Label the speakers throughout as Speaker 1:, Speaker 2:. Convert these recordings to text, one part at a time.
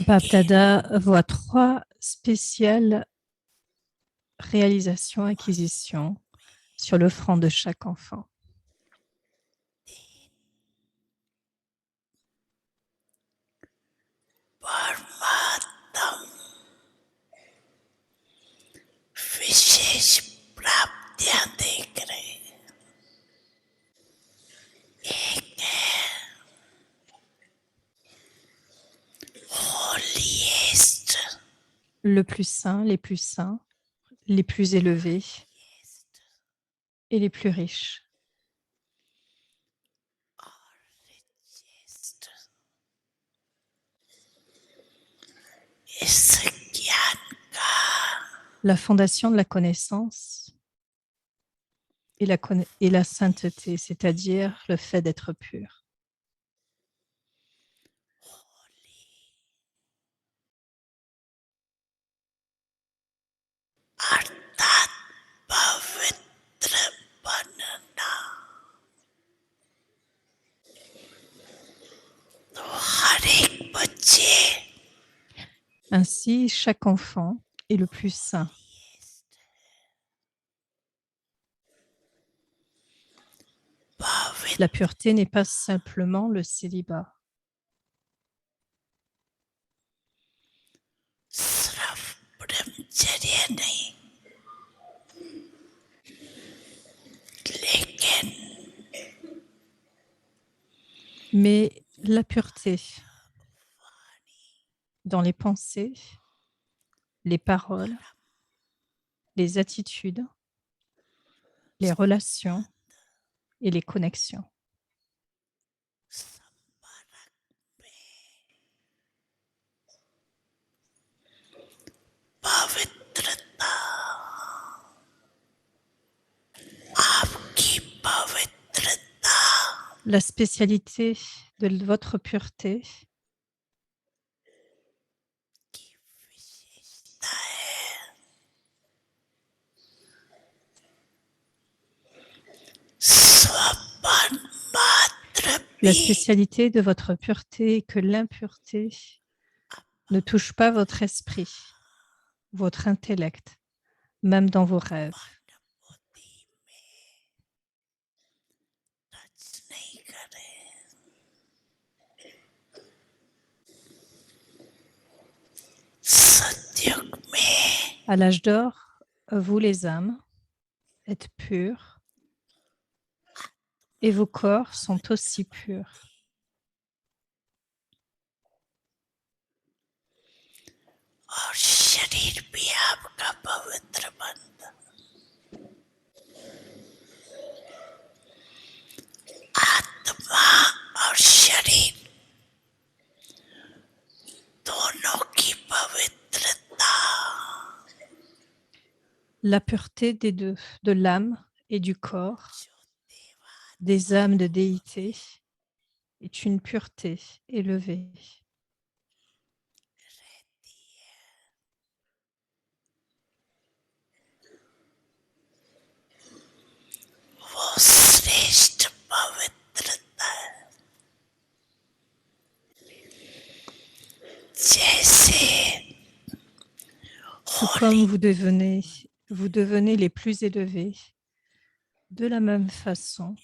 Speaker 1: Bapdada voit 3 spéciales réalisations, acquisitions sur le front de chaque enfant.
Speaker 2: विशेष प्राप्तियां देख रहे हैं। एक है holiest,
Speaker 1: Le plus saint, les plus élevés et les plus riches.
Speaker 2: richest. इस ज्ञान का
Speaker 1: La fondation de la connaissance et la sainteté, c'est-à-dire le fait d'être pur.
Speaker 2: अर्थात पवित्र बनना। तो हर एक बच्चे
Speaker 1: Ainsi, chaque enfant est le plus saint. La pureté n'est pas simplement le célibat.
Speaker 2: सिर्फ ब्रह्मचर्य नहीं, लेकिन
Speaker 1: Mais la pureté dans les pensées, les paroles, les attitudes, les relations et les connexions.
Speaker 2: पवित्रता, आपकी पवित्रता
Speaker 1: La spécialité de votre pureté,
Speaker 2: की विशेषता है स्वपन मात्र
Speaker 1: la
Speaker 2: भी
Speaker 1: spécialité de votre pureté est que l'impureté ne touche pas votre esprit, votre intellect, même dans vos rêves.
Speaker 2: बुद्धि में टच नहीं करे। सतयुग में
Speaker 1: À l'âge d'or, vous les âmes êtes pures et vos corps sont aussi purs.
Speaker 2: और शरीर भी आपका पवित्र बनता। आत्मा और शरीर दोनों की पवित्रता
Speaker 1: La pureté des deux, de l'âme et du corps, des âmes de déité, est une pureté élevée.
Speaker 2: वो श्रेष्ठ पवित्रता है। जैसे
Speaker 1: Tout comme vous devenez les plus élevés, de la même façon,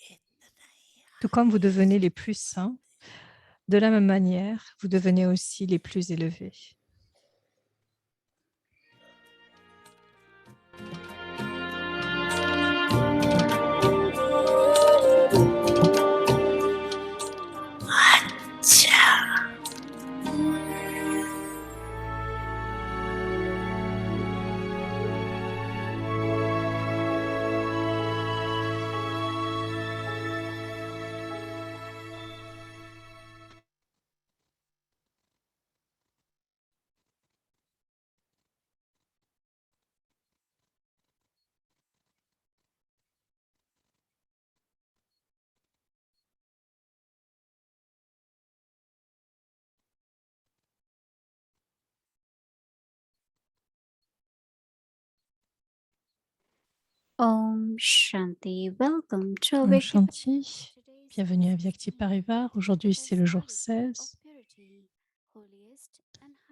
Speaker 1: tout comme vous devenez les plus saints, de la même manière, vous devenez aussi les plus élevés.
Speaker 2: अच्छा
Speaker 3: Om Shanti. Welcome to
Speaker 1: Om
Speaker 3: Awakening.
Speaker 1: Shanti, bienvenue à Vyakti Parivar. Aujourd'hui, c'est le jour 16,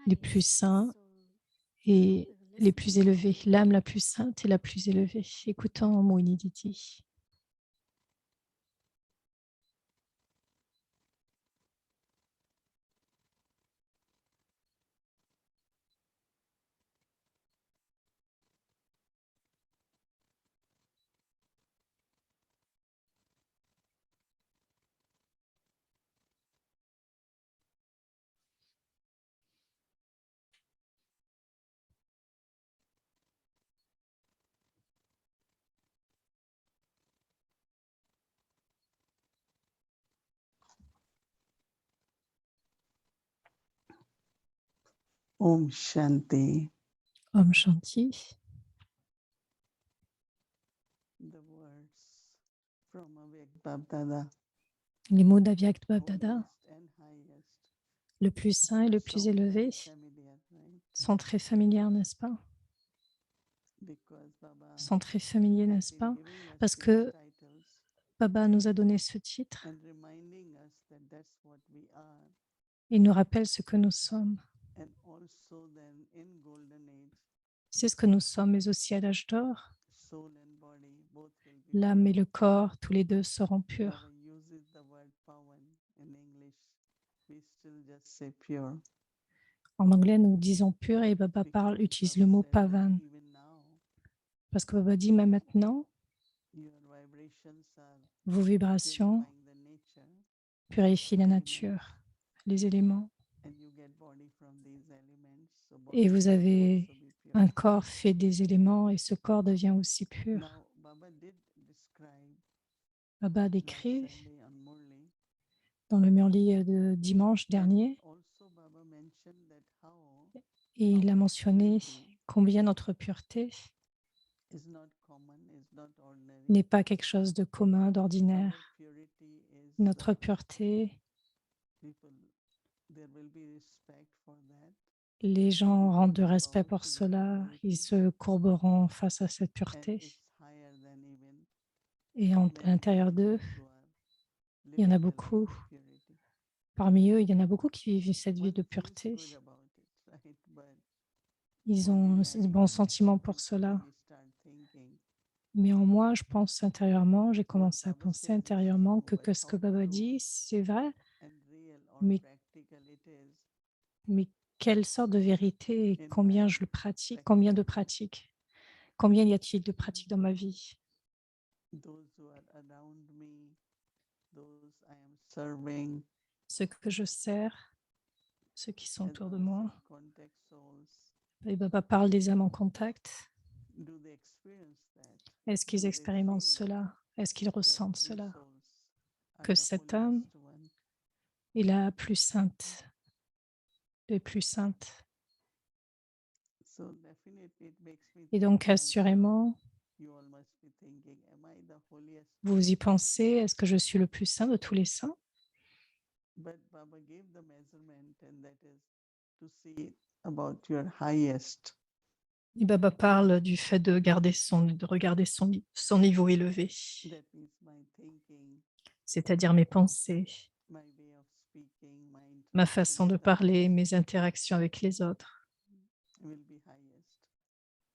Speaker 1: les plus saints et les plus élevés, l'âme la plus sainte et la plus élevée. Écoutons Moini Diti.
Speaker 4: Om Shanti.
Speaker 1: Om Shanti.
Speaker 4: The words from Avek Babdada.
Speaker 1: Les mots d'Avyakt Bhavdada,
Speaker 4: Holiest and highest.
Speaker 1: le plus saint et le plus
Speaker 4: So
Speaker 1: élevé,
Speaker 4: familiar, right?
Speaker 1: sont très familières, n'est-ce pas?
Speaker 4: Because Baba
Speaker 1: Sont très familiers,
Speaker 4: has
Speaker 1: n'est-ce
Speaker 4: been
Speaker 1: pas?
Speaker 4: giving us
Speaker 1: Parce
Speaker 4: these
Speaker 1: que
Speaker 4: titles
Speaker 1: Baba nous a donné ce titre.
Speaker 4: and reminding us that that's what we are.
Speaker 1: Il nous rappelle ce que nous sommes.
Speaker 4: And also then in golden age,
Speaker 1: C'est ce que nous sommes, mais aussi à l'âge d'or.
Speaker 4: soul and body both will be
Speaker 1: L'âme et
Speaker 4: pure.
Speaker 1: le corps, tous les deux seront purs.
Speaker 4: Baba uses the word pavan in English. We still just say pure.
Speaker 1: En anglais, nous disons pur et Baba
Speaker 4: Because
Speaker 1: utilise
Speaker 4: Baba
Speaker 1: le mot
Speaker 4: said that
Speaker 1: pavan.
Speaker 4: even now,
Speaker 1: Parce que Baba dit, mais maintenant,
Speaker 4: your vibrations are
Speaker 1: vos vibrations
Speaker 4: purifying the nature
Speaker 1: purifient la nature, les éléments.
Speaker 4: and you get body from these elements. So
Speaker 1: Et
Speaker 4: body
Speaker 1: vous
Speaker 4: will
Speaker 1: avez
Speaker 4: also be pure.
Speaker 1: un corps fait des éléments et ce corps devient aussi pur.
Speaker 4: Now, Baba did describe
Speaker 1: Baba
Speaker 4: last
Speaker 1: décrit
Speaker 4: Sunday on Murli.
Speaker 1: dans le Murli de dimanche
Speaker 4: And
Speaker 1: dernier,
Speaker 4: also Baba mentioned that how
Speaker 1: et il a
Speaker 4: our
Speaker 1: mentionné
Speaker 4: purity
Speaker 1: combien notre pureté
Speaker 4: is not common, is not ordinary.
Speaker 1: n'est pas quelque chose de commun,
Speaker 4: Our
Speaker 1: d'ordinaire.
Speaker 4: purity is
Speaker 1: Notre pureté,
Speaker 4: people, there will be respect for that.
Speaker 1: les gens
Speaker 4: People
Speaker 1: rendent de
Speaker 4: will
Speaker 1: respect
Speaker 4: bow
Speaker 1: pour
Speaker 4: to that
Speaker 1: cela, ils
Speaker 4: purity.
Speaker 1: se courberont face à cette
Speaker 4: And
Speaker 1: pureté.
Speaker 4: it's higher than even
Speaker 1: Et à
Speaker 4: many
Speaker 1: l'intérieur d'eux,
Speaker 4: persons who are
Speaker 1: il y en a
Speaker 4: living the life
Speaker 1: beaucoup.
Speaker 4: of purity.
Speaker 1: Parmi eux, il y en a beaucoup qui vivent cette vie
Speaker 4: One
Speaker 1: de
Speaker 4: feels
Speaker 1: pureté.
Speaker 4: good about it, right? But
Speaker 1: Ils
Speaker 4: for
Speaker 1: ont
Speaker 4: me,
Speaker 1: un bon sentiment pour cela.
Speaker 4: we start thinking
Speaker 1: Mais en moi, je pense intérieurement, j'ai
Speaker 4: what
Speaker 1: commencé à
Speaker 4: Baba
Speaker 1: penser
Speaker 4: says is
Speaker 1: intérieurement
Speaker 4: true, but
Speaker 1: ce que
Speaker 4: how
Speaker 1: Baba
Speaker 4: true
Speaker 1: dit, c'est vrai,
Speaker 4: and real or
Speaker 1: mais,
Speaker 4: practical it is
Speaker 1: mais quelle sorte de vérité et
Speaker 4: in
Speaker 1: combien
Speaker 4: my
Speaker 1: je le pratique, combien de
Speaker 4: practical life.
Speaker 1: pratiques, combien y a-t-il de pratiques dans ma vie?
Speaker 4: Those who are around me, those I am serving
Speaker 1: Ceux que je sers, ceux qui sont
Speaker 4: as
Speaker 1: autour de
Speaker 4: our
Speaker 1: moi.
Speaker 4: contact souls,
Speaker 1: Et Baba parle des âmes en contact.
Speaker 4: do they experience that?
Speaker 1: Est-ce qu'ils
Speaker 4: Do they
Speaker 1: expérimentent
Speaker 4: feel
Speaker 1: cela? Est-ce qu'ils
Speaker 4: that
Speaker 1: ressentent
Speaker 4: these
Speaker 1: cela?
Speaker 4: souls are
Speaker 1: Que
Speaker 4: the
Speaker 1: cette âme
Speaker 4: holiest one?
Speaker 1: est la plus sainte, les plus saintes.
Speaker 4: So definitely it makes me
Speaker 1: Et
Speaker 4: think,
Speaker 1: donc,
Speaker 4: and I'm sure
Speaker 1: assurément,
Speaker 4: you all must be thinking, am I the holiest
Speaker 1: vous
Speaker 4: one?
Speaker 1: y pensez, est-ce que je suis le plus saint de tous les saints?
Speaker 4: But Baba gave the measurement, and that is to see about your highest.
Speaker 1: Et Baba parle du fait de regarder son niveau élevé,
Speaker 4: That means my thinking,
Speaker 1: c'est-à-dire mes pensées,
Speaker 4: my way of speaking, my
Speaker 1: ma
Speaker 4: interaction
Speaker 1: façon de
Speaker 4: with
Speaker 1: parler,
Speaker 4: others
Speaker 1: mes interactions avec les autres.
Speaker 4: will be highest.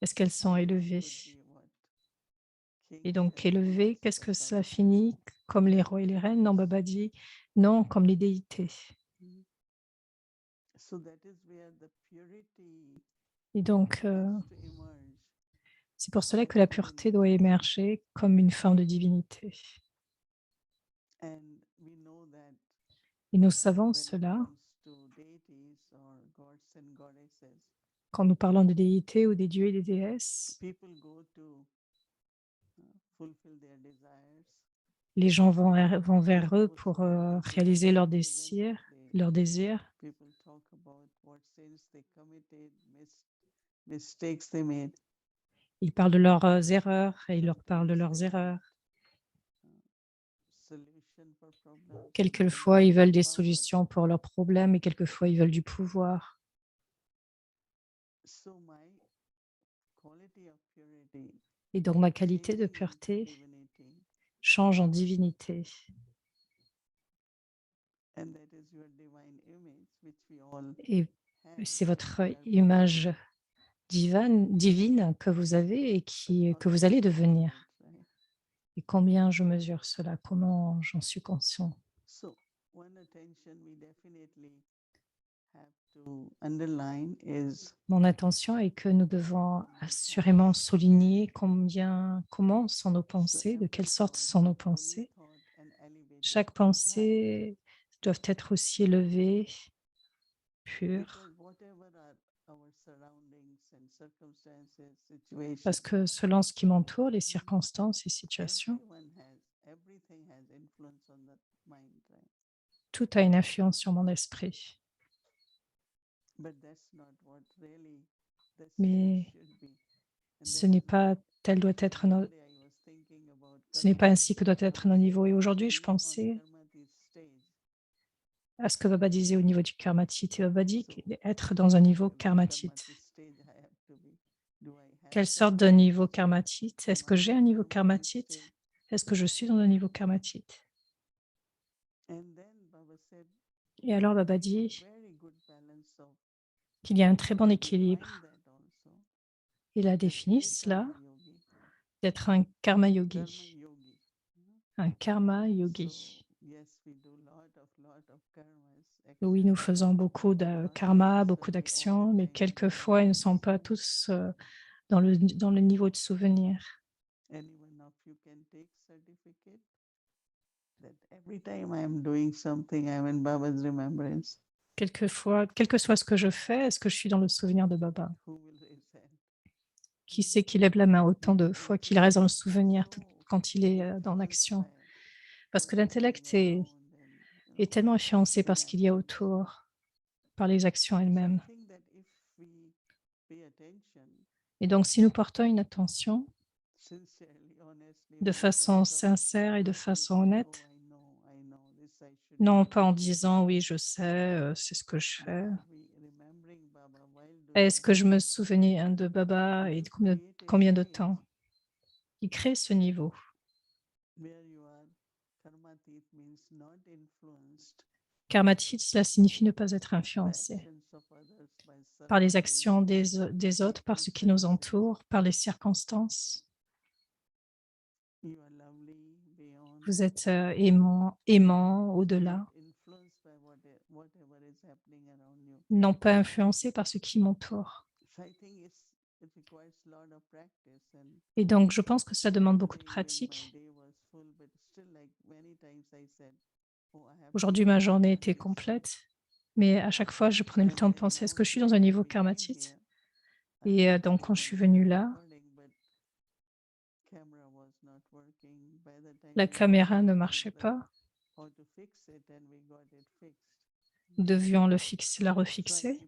Speaker 1: Est-ce qu'elles sont
Speaker 4: Highest
Speaker 1: élevées?
Speaker 4: could be what?
Speaker 1: Et
Speaker 4: Kings
Speaker 1: donc,
Speaker 4: and
Speaker 1: élevé,
Speaker 4: queens,
Speaker 1: qu'est-ce
Speaker 4: but
Speaker 1: que
Speaker 4: Baba
Speaker 1: cela
Speaker 4: says
Speaker 1: finit? Comme les rois et les reines? Non, Baba dit non, comme les déités.
Speaker 4: so that is where the purity
Speaker 1: Et donc,
Speaker 4: has to emerge.
Speaker 1: c'est pour cela
Speaker 4: as
Speaker 1: que la
Speaker 4: a
Speaker 1: pureté doit
Speaker 4: divinity.
Speaker 1: émerger comme une forme de divinité.
Speaker 4: And we know that
Speaker 1: Et nous savons
Speaker 4: when
Speaker 1: cela
Speaker 4: it comes to deities or gods and goddesses,
Speaker 1: quand nous parlons de déités ou des dieux et des déesses.
Speaker 4: people go to fulfill their desires.
Speaker 1: Les gens vont vers eux
Speaker 4: Suppose
Speaker 1: pour
Speaker 4: when they go
Speaker 1: réaliser
Speaker 4: to
Speaker 1: leurs
Speaker 4: heaven,
Speaker 1: désirs,
Speaker 4: they-
Speaker 1: leurs désirs.
Speaker 4: people talk about what sins they committed, mistakes they made.
Speaker 1: Ils parlent de leurs erreurs et ils leur parlent de leurs
Speaker 4: Sometimes they
Speaker 1: erreurs.
Speaker 4: want, solution for problems,
Speaker 1: Quelquefois,
Speaker 4: sometimes
Speaker 1: ils
Speaker 4: they
Speaker 1: veulent
Speaker 4: want
Speaker 1: des
Speaker 4: power.
Speaker 1: solutions pour leurs problèmes et quelquefois, ils veulent du pouvoir.
Speaker 4: So my quality of purity
Speaker 1: Et donc ma qualité de pureté change en divinité. Et c'est votre image divine que vous avez et que vous allez devenir. Et combien je mesure cela? Comment j'en suis conscient?
Speaker 4: So, one attention we definitely have to underline is
Speaker 1: Mon intention est que nous devons assurément souligner comment sont nos pensées, de quelle sorte sont nos pensées. Chaque pensée doit être aussi élevée, pure, parce que selon ce qui m'entoure, les circonstances et situations, tout a une influence sur mon esprit. Mais ce n'est pas tel doit être ce n'est pas ainsi que doit être nos niveaux. Et aujourd'hui, je pensais à ce que Baba disait au niveau du karmatite. Et Baba dit être dans un niveau karmatite. Quelle sorte de niveau karmatite? Est-ce que j'ai un niveau karmatite? Est-ce que je suis dans un niveau karmatite? Et alors Baba dit qu'il y a un très bon équilibre. Il a défini cela d'être un karma yogi. Un karma yogi. Oui, nous faisons beaucoup de karma, beaucoup d'actions, mais quelquefois, ils ne sont pas tous dans le niveau de souvenir. Quelquefois, quel que soit ce que je fais, est-ce que je suis dans le souvenir de Baba? Qui c'est qui lève la main autant de fois qu'il reste dans le souvenir quand il est dans l'action? Parce que l'intellect est tellement influencé par ce qu'il y a autour, par les actions elles-mêmes. Et donc, si nous portons une attention de façon sincère et de façon honnête, non pas en disant oui, je sais, c'est ce que je fais. Est-ce que je me souvenais de Baba et de combien de temps? Il crée ce niveau. Karmatit, cela signifie ne pas être influencé par les actions des autres, par ce qui nous entoure, par les circonstances. Vous êtes aimant au-delà, non pas influencé par ce qui m'entoure. Et donc, je pense que ça demande beaucoup de pratique. Aujourd'hui, ma journée était complète, mais à chaque fois, je prenais le temps de penser, est-ce que je suis dans un niveau karmatite? Et donc, quand je suis venue là, la caméra ne marchait pas. Nous devions la refixer.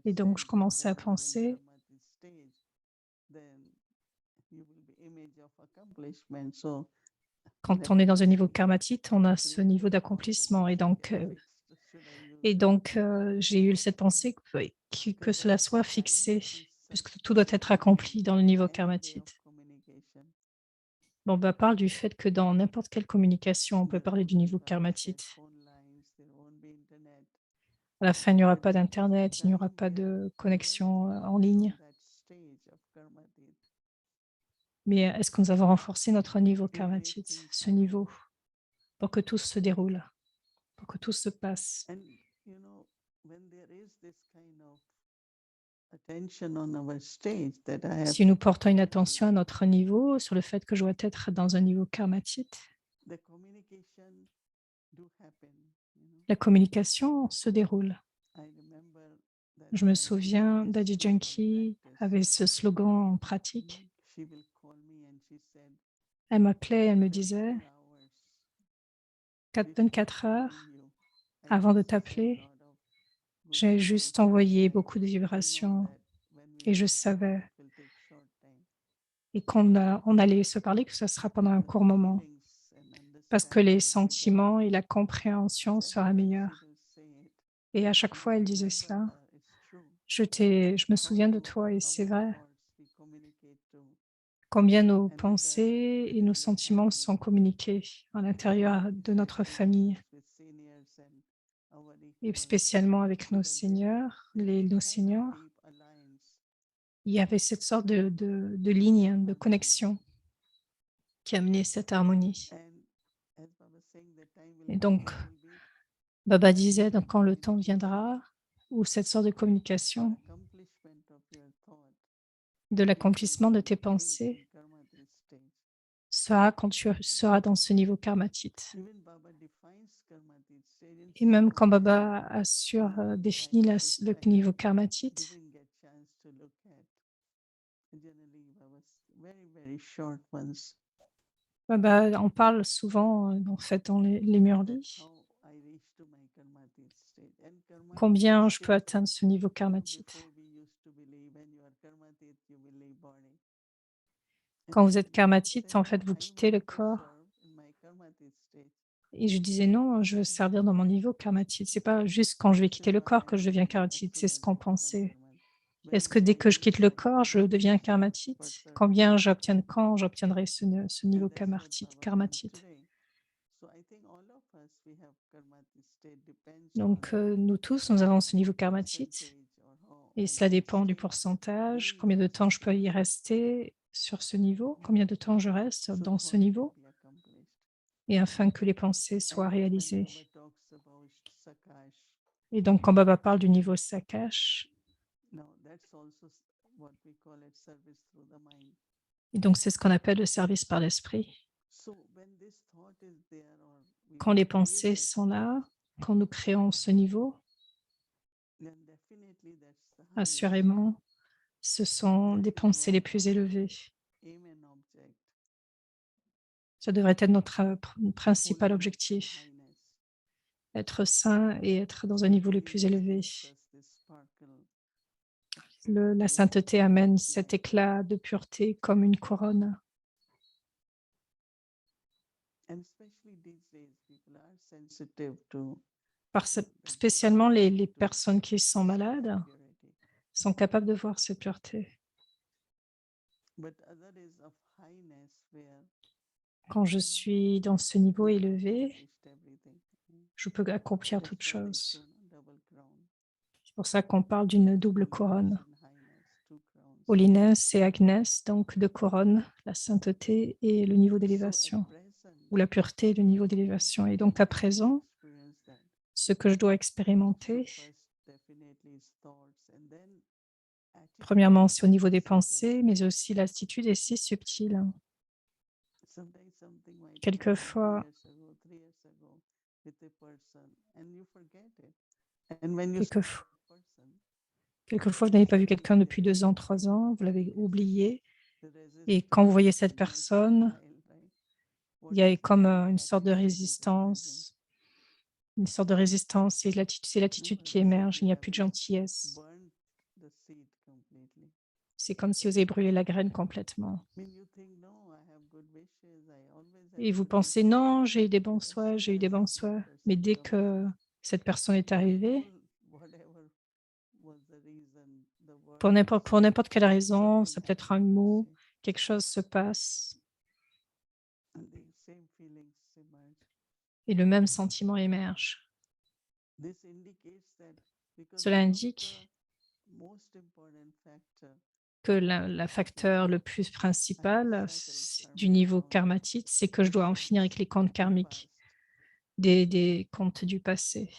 Speaker 1: Et donc, je commençais à penser, quand on est dans un niveau karmatite, on a ce niveau d'accomplissement. Et donc, j'ai eu cette pensée que cela soit fixé, puisque tout doit être accompli dans le niveau karmatite. Bon, parle du fait que dans n'importe quelle communication, on peut parler du niveau karmatite. À la fin, il n'y aura pas d'Internet, il n'y aura pas de connexion en ligne. Mais est-ce que nous avons renforcé notre niveau karmatite, ce niveau, pour que tout se déroule, pour que tout se passe? Si nous portons une attention à notre niveau, sur le fait que je dois être dans un niveau karmatite, la communication se déroule. Je me souviens, Daddy Junkie avait ce slogan en pratique. Elle m'appelait, elle me disait, 24 heures avant de t'appeler, j'ai juste envoyé beaucoup de vibrations et je savais. Et on allait se parler, que ce sera pendant un court moment, parce que les sentiments et la compréhension sera meilleure. Et à chaque fois, elle disait cela. Je me souviens de toi et c'est vrai. combien nos pensées et nos sentiments sont communiqués à l'intérieur de notre famille, et spécialement avec nos seigneurs, nos seigneurs. Il y avait cette sorte de ligne, de connexion qui amenait cette harmonie. Et donc, Baba disait, donc, quand le temps viendra, où cette sorte de communication, de l'accomplissement de tes pensées, sera quand tu seras dans ce niveau karmatite. Et même quand Baba défini le niveau karmatite, Baba en parle souvent en fait dans les murlis. Combien je peux atteindre ce niveau karmatite? Quand vous êtes karmatite, en fait, vous quittez le corps. Et je disais non, je veux servir dans mon niveau karmatite. C'est pas juste quand je vais quitter le corps que je deviens karmatite, c'est ce qu'on pensait. Est-ce que dès que je quitte le corps, je deviens karmatite? Quand j'obtiendrai ce niveau karmatite? Donc, nous tous, nous avons ce niveau karmatite. Et cela dépend du pourcentage, combien de temps je peux y rester sur ce niveau, combien de temps je reste dans ce niveau, et afin que les pensées soient réalisées. Et donc, quand Baba parle du niveau Sakash, et donc c'est ce qu'on appelle le service par l'esprit. Quand les pensées sont là, quand nous créons ce niveau, assurément, ce sont des pensées les plus élevées. Ça devrait être notre principal objectif, être saint et être dans un niveau le plus élevé. La sainteté amène cet éclat de pureté comme une couronne. Spécialement les personnes qui sont malades sont capables de voir cette pureté. Quand je suis dans ce niveau élevé, je peux accomplir toutes choses. C'est pour ça qu'on parle d'une double couronne. Holiness et Agnès, donc deux couronnes, la sainteté et le niveau d'élévation, ou la pureté et le niveau d'élévation. Et donc à présent, ce que je dois expérimenter, premièrement, c'est au niveau des pensées, mais aussi l'attitude est si subtile. Quelquefois, quelquefois, vous n'avez pas vu quelqu'un depuis 2 ans, 3 ans, vous l'avez oublié. Et quand vous voyez cette personne, il y a comme une sorte de résistance. C'est l'attitude qui émerge, il n'y a plus de gentillesse. C'est comme si vous avez brûlé la graine complètement. Et vous pensez, non, j'ai eu des bons souhaits, Mais dès que cette personne est arrivée, pour n'importe quelle raison, ça peut être un mot, quelque chose se passe, et le même sentiment émerge. Cela indique que le facteur le plus principal du niveau karmatique, c'est que je dois en finir avec les comptes karmiques, des comptes du passé.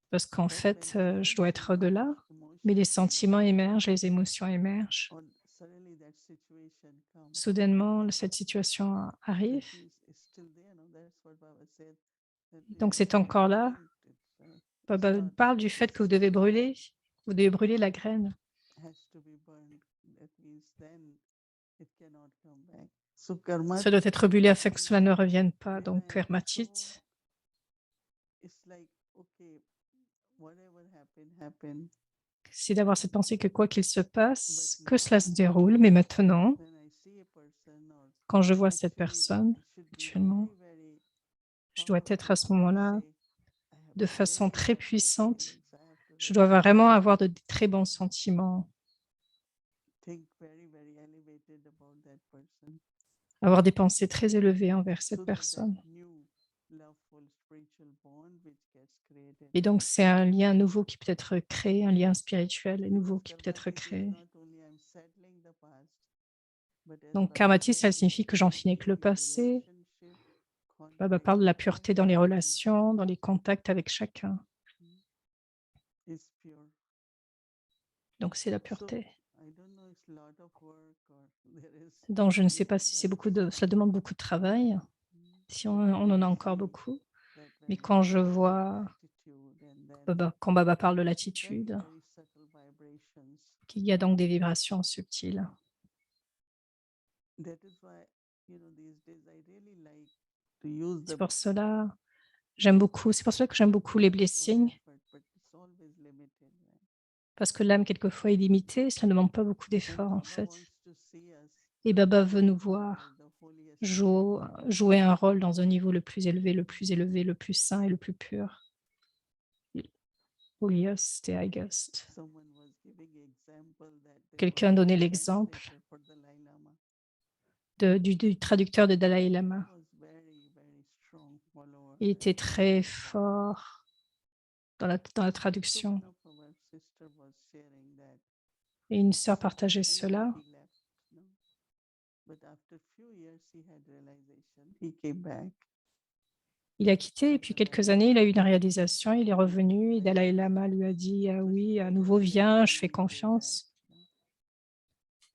Speaker 1: Parce qu'en fait, je dois être au-delà, mais les sentiments émergent, les émotions émergent. Soudainement, cette situation arrive. Donc, c'est encore là. Baba parle du fait que vous devez brûler la graine. Ça doit être brûlé afin que cela ne revienne pas. Donc, karmatite. C'est d'avoir cette pensée que quoi qu'il se passe, que cela se déroule, mais maintenant, quand je vois cette personne actuellement, je dois être à ce moment-là de façon très puissante Je dois vraiment avoir de très bons sentiments,
Speaker 4: think very, very elevated about that person.
Speaker 1: avoir des pensées très élevées envers
Speaker 4: So
Speaker 1: cette
Speaker 4: that
Speaker 1: personne.
Speaker 4: new loveful spiritual bond which gets created.
Speaker 1: Et donc, c'est un lien nouveau qui peut être créé, un lien spirituel et nouveau qui peut être
Speaker 4: Karmatic is
Speaker 1: créé.
Speaker 4: not only I'm settling the past, but as
Speaker 1: Donc,
Speaker 4: Baba
Speaker 1: karmatis,
Speaker 4: said,
Speaker 1: ça
Speaker 4: it's
Speaker 1: signifie que j'en finis avec le
Speaker 4: purity,
Speaker 1: passé.
Speaker 4: relationship,
Speaker 1: Baba
Speaker 4: contact
Speaker 1: parle de la
Speaker 4: with
Speaker 1: pureté dans les
Speaker 4: everyone
Speaker 1: relations, dans les contacts avec chacun.
Speaker 4: is pure.
Speaker 1: Donc, c'est la
Speaker 4: So
Speaker 1: pureté.
Speaker 4: I don't know, it's a lot of work or there is
Speaker 1: Donc, je ne sais
Speaker 4: you
Speaker 1: pas
Speaker 4: know,
Speaker 1: si c'est
Speaker 4: that
Speaker 1: beaucoup de, cela demande beaucoup de travail, si on en a encore beaucoup.
Speaker 4: that
Speaker 1: Mais
Speaker 4: when
Speaker 1: quand
Speaker 4: Baba
Speaker 1: je
Speaker 4: talks about
Speaker 1: vois,
Speaker 4: attitude and then
Speaker 1: quand Baba parle de
Speaker 4: very,
Speaker 1: l'attitude,
Speaker 4: very subtle vibrations.
Speaker 1: qu'il y a donc des vibrations subtiles.
Speaker 4: That is why, you know, these days I really like to use
Speaker 1: C'est
Speaker 4: the
Speaker 1: pour cela, j'aime beaucoup, c'est pour cela que j'aime beaucoup les blessings,
Speaker 4: effort, but it's always limited, right?
Speaker 1: parce que l'âme, quelquefois, est limitée, cela ne demande pas beaucoup
Speaker 4: And
Speaker 1: d'efforts, en
Speaker 4: Baba
Speaker 1: fait.
Speaker 4: wants to see us
Speaker 1: Et Baba veut nous
Speaker 4: as
Speaker 1: voir
Speaker 4: the holiest soul.
Speaker 1: jouer un rôle dans un niveau le plus élevé, le plus élevé, le plus saint et le plus pur. Holiest et highest.
Speaker 4: Someone was giving example that there
Speaker 1: Quelqu'un
Speaker 4: was
Speaker 1: donnait
Speaker 4: a
Speaker 1: l'exemple
Speaker 4: translator for Dalai Lama.
Speaker 1: du traducteur de Dalai
Speaker 4: He
Speaker 1: Lama.
Speaker 4: was very, very strong follower.
Speaker 1: Il était
Speaker 4: and
Speaker 1: très
Speaker 4: devotee of Baba.
Speaker 1: fort dans la
Speaker 4: So
Speaker 1: traduction.
Speaker 4: one of our sister was sharing that
Speaker 1: Et une sœur
Speaker 4: sometime
Speaker 1: partageait
Speaker 4: anyway
Speaker 1: cela.
Speaker 4: he left, no? But after few years he had realization. He came back.
Speaker 1: Il a quitté et puis quelques années, il a eu une réalisation, il est revenu et Dalai Lama lui a dit ah oui, à nouveau viens, je fais confiance.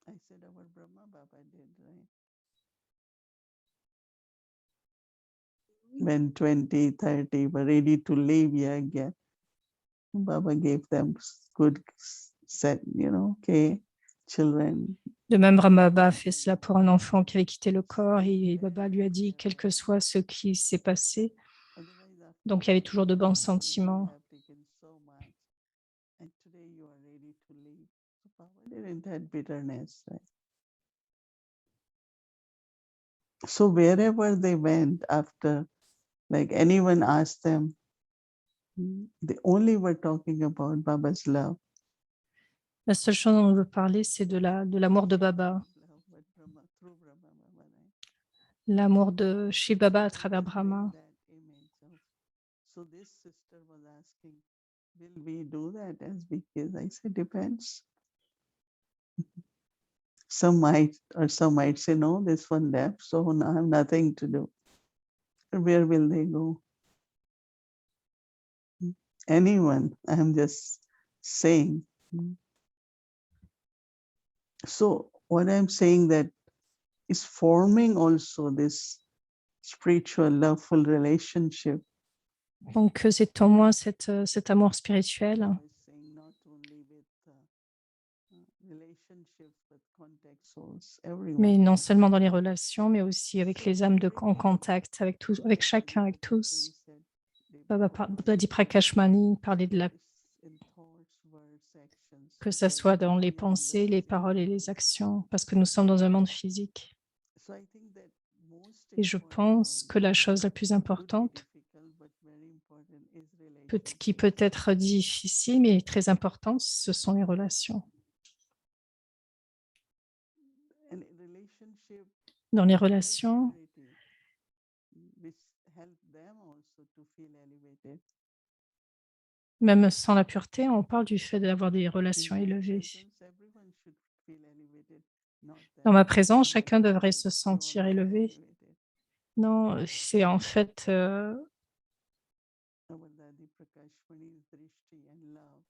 Speaker 4: I said our Brahma Baba did, right? When 20, 30 were ready to leave here again, Baba gave them good set, you know, okay, children.
Speaker 1: De même, Brahma Baba a fait cela pour un enfant qui avait quitté le corps et Baba lui a dit quel que soit ce qui s'est passé.
Speaker 4: Otherwise, after
Speaker 1: Donc, il y avait toujours de bons
Speaker 4: 20 years, you
Speaker 1: sentiments.
Speaker 4: have taken so much, and today you are ready to leave. So Baba didn't have bitterness, right? So wherever they went after, like anyone asked them, they only were talking about Baba's love.
Speaker 1: La seule chose dont on veut parler, c'est de l'amour de Baba,
Speaker 4: Love, but through Brahma Baba, right?
Speaker 1: l'amour de chez Baba à travers
Speaker 4: Always bring
Speaker 1: Brahma.
Speaker 4: that image of. So this sister was asking, will we do that as big kids? I said, depends. Some might say, no, this one left, so now I have nothing to do. Where will they go? Anyone, I'm just saying. So what I'm saying that is forming also this spiritual, loveful relationship.
Speaker 1: Donc, c'est en moi cet amour spirituel,
Speaker 4: I was saying not only with relationships, but contact souls, everyone.
Speaker 1: mais non seulement dans les relations, mais aussi avec
Speaker 4: So
Speaker 1: les âmes en
Speaker 4: everyone,
Speaker 1: contact, avec tous, avec chacun, avec
Speaker 4: that's why he
Speaker 1: tous.
Speaker 4: said,
Speaker 1: Baba dit Prakashmani parlait de la,
Speaker 4: in thoughts, words, actions,
Speaker 1: que ce
Speaker 4: because
Speaker 1: soit dans les
Speaker 4: we are in the
Speaker 1: pensées, les
Speaker 4: physical
Speaker 1: paroles et
Speaker 4: world.
Speaker 1: les actions, parce que nous sommes dans un monde physique.
Speaker 4: So I think that most
Speaker 1: Et je
Speaker 4: important
Speaker 1: pense
Speaker 4: one,
Speaker 1: que la chose la plus
Speaker 4: could be
Speaker 1: importante,
Speaker 4: difficult, but very important, is
Speaker 1: qui
Speaker 4: relationship.
Speaker 1: peut être difficile, mais très importante, ce sont les relations.
Speaker 4: And relationship
Speaker 1: Dans les
Speaker 4: has
Speaker 1: relations,
Speaker 4: purity, which help them also to feel elevated.
Speaker 1: même sans la pureté, on parle du fait d'avoir des
Speaker 4: In
Speaker 1: relations
Speaker 4: my
Speaker 1: élevées.
Speaker 4: presence, everyone should feel elevated, not that
Speaker 1: Dans ma
Speaker 4: I
Speaker 1: présence,
Speaker 4: have
Speaker 1: chacun
Speaker 4: to
Speaker 1: devrait
Speaker 4: make
Speaker 1: se
Speaker 4: you
Speaker 1: sentir
Speaker 4: all
Speaker 1: élevé.
Speaker 4: elevated.
Speaker 1: Non, c'est en fait,
Speaker 4: Our Dadi Prakashmani's drishti and love.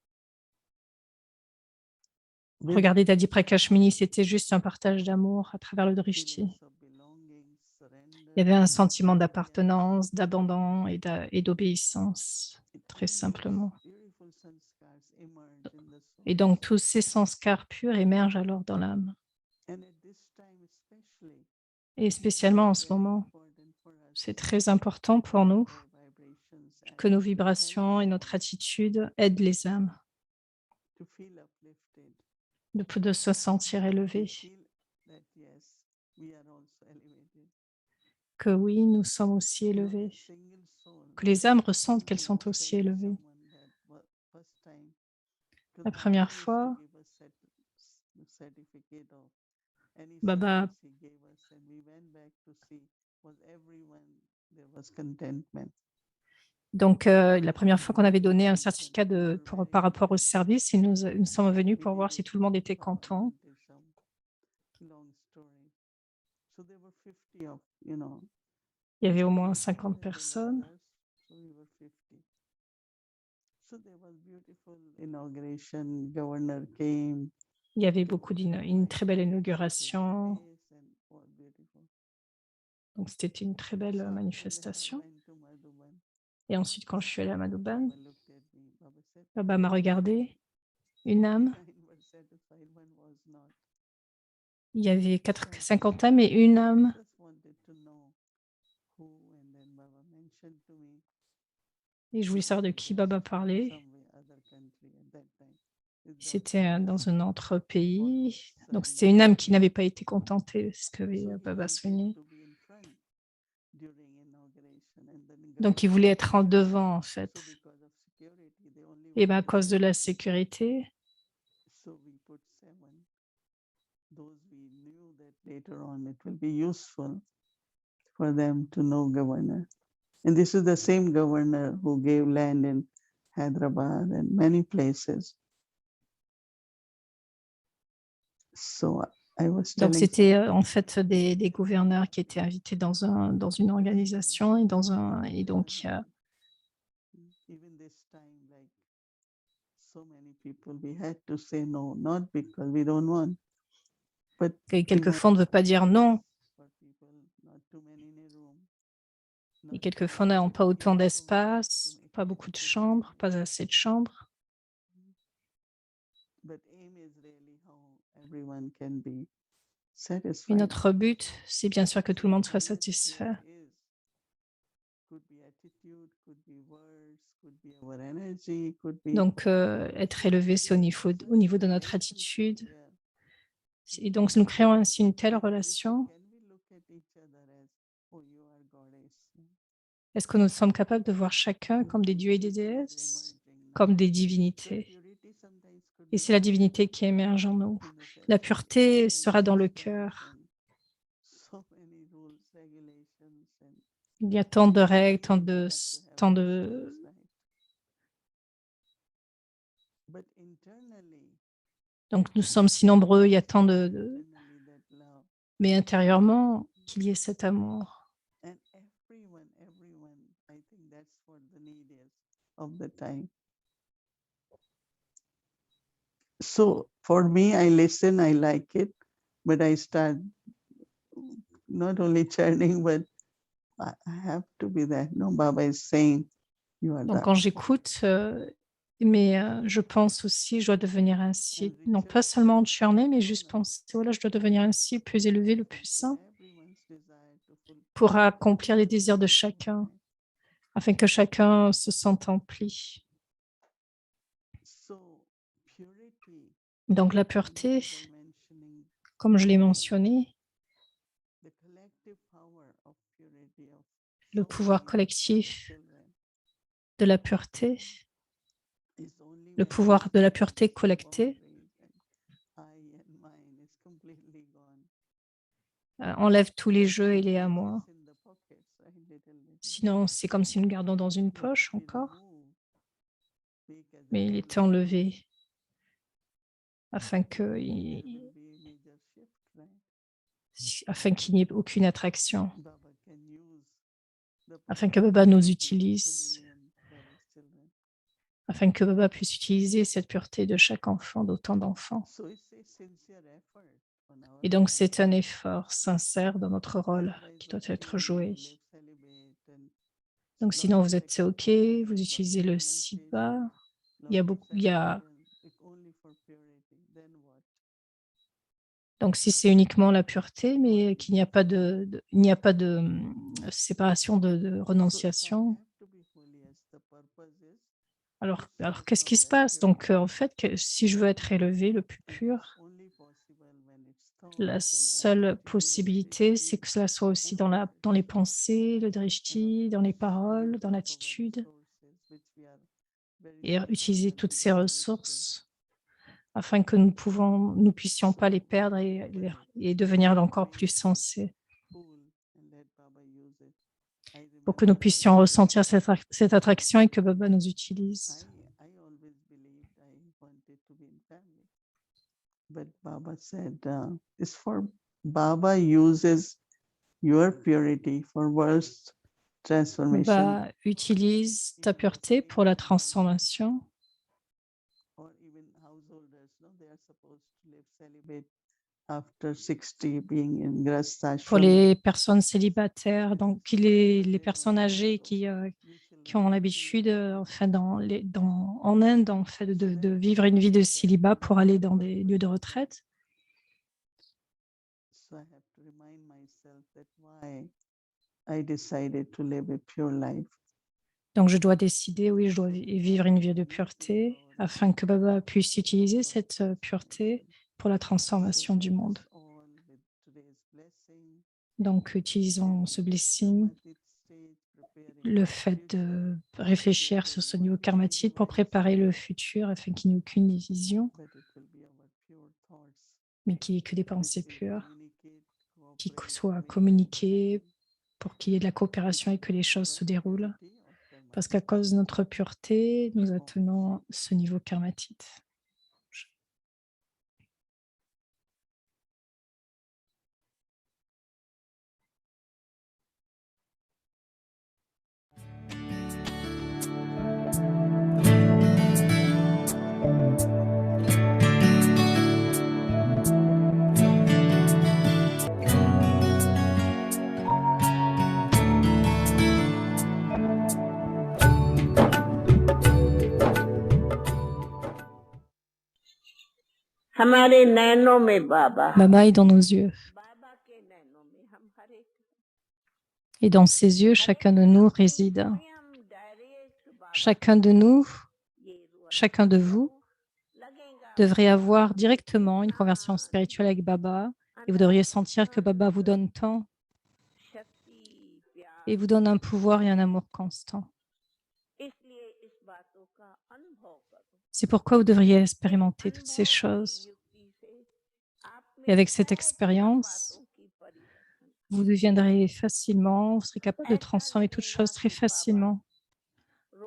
Speaker 4: With
Speaker 1: regarder Dadi Prakashmini, c'était juste un partage d'amour à travers le drishti.
Speaker 4: feelings of belonging, surrender,
Speaker 1: Il y avait un sentiment
Speaker 4: obedience,
Speaker 1: d'appartenance, d'abandon et d'obéissance, très
Speaker 4: all these
Speaker 1: simplement.
Speaker 4: beautiful sanskars emerge in the soul.
Speaker 1: Et donc, tous ces sanskars purs émergent alors dans l'âme.
Speaker 4: And at this time especially,
Speaker 1: Et spécialement en ce
Speaker 4: very
Speaker 1: moment,
Speaker 4: important for us
Speaker 1: c'est très important pour nous
Speaker 4: our vibrations
Speaker 1: que
Speaker 4: and
Speaker 1: nos
Speaker 4: it
Speaker 1: vibrations et
Speaker 4: helps
Speaker 1: notre attitude aident les âmes
Speaker 4: to feel uplifted.
Speaker 1: de se sentir
Speaker 4: To
Speaker 1: élevées.
Speaker 4: feel that yes, we are also elevated.
Speaker 1: Que oui, nous sommes aussi
Speaker 4: You know,
Speaker 1: élevés.
Speaker 4: a single soul
Speaker 1: Que les âmes ressentent
Speaker 4: can
Speaker 1: qu'elles
Speaker 4: be
Speaker 1: sont aussi
Speaker 4: telling
Speaker 1: élevées.
Speaker 4: someone that first time
Speaker 1: La première fois, Baba, donc la première fois qu'on avait donné un certificat par rapport au service, nous sommes venus pour voir si tout le monde était content. Il y avait au moins 50 personnes. Il y avait une très belle inauguration. Donc, c'était une très belle manifestation. Et ensuite, quand je suis allée à Madhuban, Baba m'a regardé, une âme. Il y avait 50 âmes et une âme. Et je voulais savoir de qui Baba parlait. C'était dans un autre pays. Donc, c'était une âme qui n'avait pas été contentée de ce que Baba soignait. Donc, il voulait être en devant, en fait. Et bien, à cause de la sécurité,
Speaker 4: for them to know governor. And this is the same governor who gave land in Hyderabad and many places. So I was
Speaker 1: donc
Speaker 4: telling
Speaker 1: c'était en fait des gouverneurs qui étaient invités dans une organisation et donc
Speaker 4: even this time, like so many people, we had to say no, not because we don't want, but we
Speaker 1: quelquefois on ne veut pas dire non.
Speaker 4: for people, not too many in a room.
Speaker 1: Et quelquefois, on n'a pas autant d'espace, pas beaucoup de chambres, pas assez de chambres.
Speaker 4: But aim is really how everyone can be
Speaker 1: Mais
Speaker 4: satisfied.
Speaker 1: notre but, c'est bien sûr que tout le monde soit satisfait. Donc, être élevé, c'est au niveau de notre attitude. Et donc, nous créons ainsi une telle relation. Est-ce que nous sommes capables de voir chacun comme des dieux et des déesses, comme des divinités? Et c'est la divinité qui émerge en nous. La pureté sera dans le cœur. Il y a tant de règles, tant de... Donc, nous sommes si nombreux, il y a tant de... Mais intérieurement, qu'il y ait cet amour.
Speaker 4: So for me, I listen, I like it, but I start not only chanting, but I have to be that. No, Baba is saying, you are
Speaker 1: Donc,
Speaker 4: that.
Speaker 1: quand j'écoute, mais je pense aussi, je dois devenir ainsi. Non pas seulement churner, mais juste penser, voilà, je dois devenir ainsi, le plus élevé, le plus saint, pour accomplir les désirs de chacun, afin que chacun se sente empli. Donc, la pureté, comme je l'ai mentionné, le pouvoir collectif de la pureté, le pouvoir de la pureté collectée, enlève tous les jeux et les à moi. Sinon, c'est comme si nous le gardons dans une poche encore, mais il est enlevé afin qu'il n'y ait aucune attraction, afin que Baba nous utilise, afin que Baba puisse utiliser cette pureté de chaque enfant, d'autant d'enfants. Et donc, c'est un effort sincère dans notre rôle qui doit être joué. Donc, sinon, vous êtes OK, vous utilisez le SIPA. Donc, si c'est uniquement la pureté, mais qu'il n'y a pas de séparation, de renonciation, alors qu'est-ce qui se passe? Donc, en fait, si je veux être élevé le plus pur, la seule possibilité, c'est que cela soit aussi dans les pensées, le drishti, dans les paroles, dans l'attitude, et utiliser toutes ces ressources afin que nous puissions pas les perdre et devenir encore plus sensés, pour que nous puissions ressentir cette attraction et que Baba nous utilise.
Speaker 4: I always believed I wanted to be in family. But Baba said, it's for Baba uses your purity for world's transformation.
Speaker 1: Baba utilise ta pureté pour la transformation.
Speaker 4: Or even householders, no, they are supposed to live celibate after 60, being in Grasta
Speaker 1: Pour
Speaker 4: ashram.
Speaker 1: les personnes célibataires, donc les personnes âgées qui ont l'habitude, enfin, en Inde, en fait, de vivre une vie de célibat pour aller dans des lieux de retraite.
Speaker 4: So I have to remind myself that why I decided to live a pure life.
Speaker 1: Donc, je dois décider, oui, je dois vivre une vie de pureté afin que Baba puisse utiliser cette pureté pour la transformation du monde. Donc, utilisons ce blessing, le fait de réfléchir sur ce niveau karmatique pour préparer le futur afin qu'il n'y ait aucune division, mais qu'il n'y ait que des pensées pures, qui soient communiquées pour qu'il y ait de la coopération et que les choses se déroulent. Parce qu'à cause de notre pureté, nous atteignons ce niveau karmatique.
Speaker 5: हमारे नैनों में बाबा
Speaker 1: Baba est dans nos yeux.
Speaker 5: बाबा के नैनों में हम हर एक
Speaker 1: Et dans ses yeux, chacun de nous réside.
Speaker 5: स्वयं डायरेक्ट बाबा
Speaker 1: Chacun de nous,
Speaker 5: ये रुआ
Speaker 1: chacun de vous
Speaker 5: लगेगा
Speaker 1: devrait avoir directement une conversion spirituelle avec Baba et vous devriez sentir que Baba vous donne tant
Speaker 5: शक्ति प्यार
Speaker 1: et vous donne un pouvoir et un amour constant.
Speaker 5: इसलिए इस बातों का अनुभव करो
Speaker 1: C'est pourquoi vous devriez expérimenter toutes ces choses.
Speaker 5: युक्ति से आप
Speaker 1: Et
Speaker 5: में
Speaker 1: avec cette
Speaker 5: सहज
Speaker 1: expérience,
Speaker 5: बातों की परिवर्तन
Speaker 1: vous deviendrez facilement, vous serez capable de transformer toutes choses très facilement.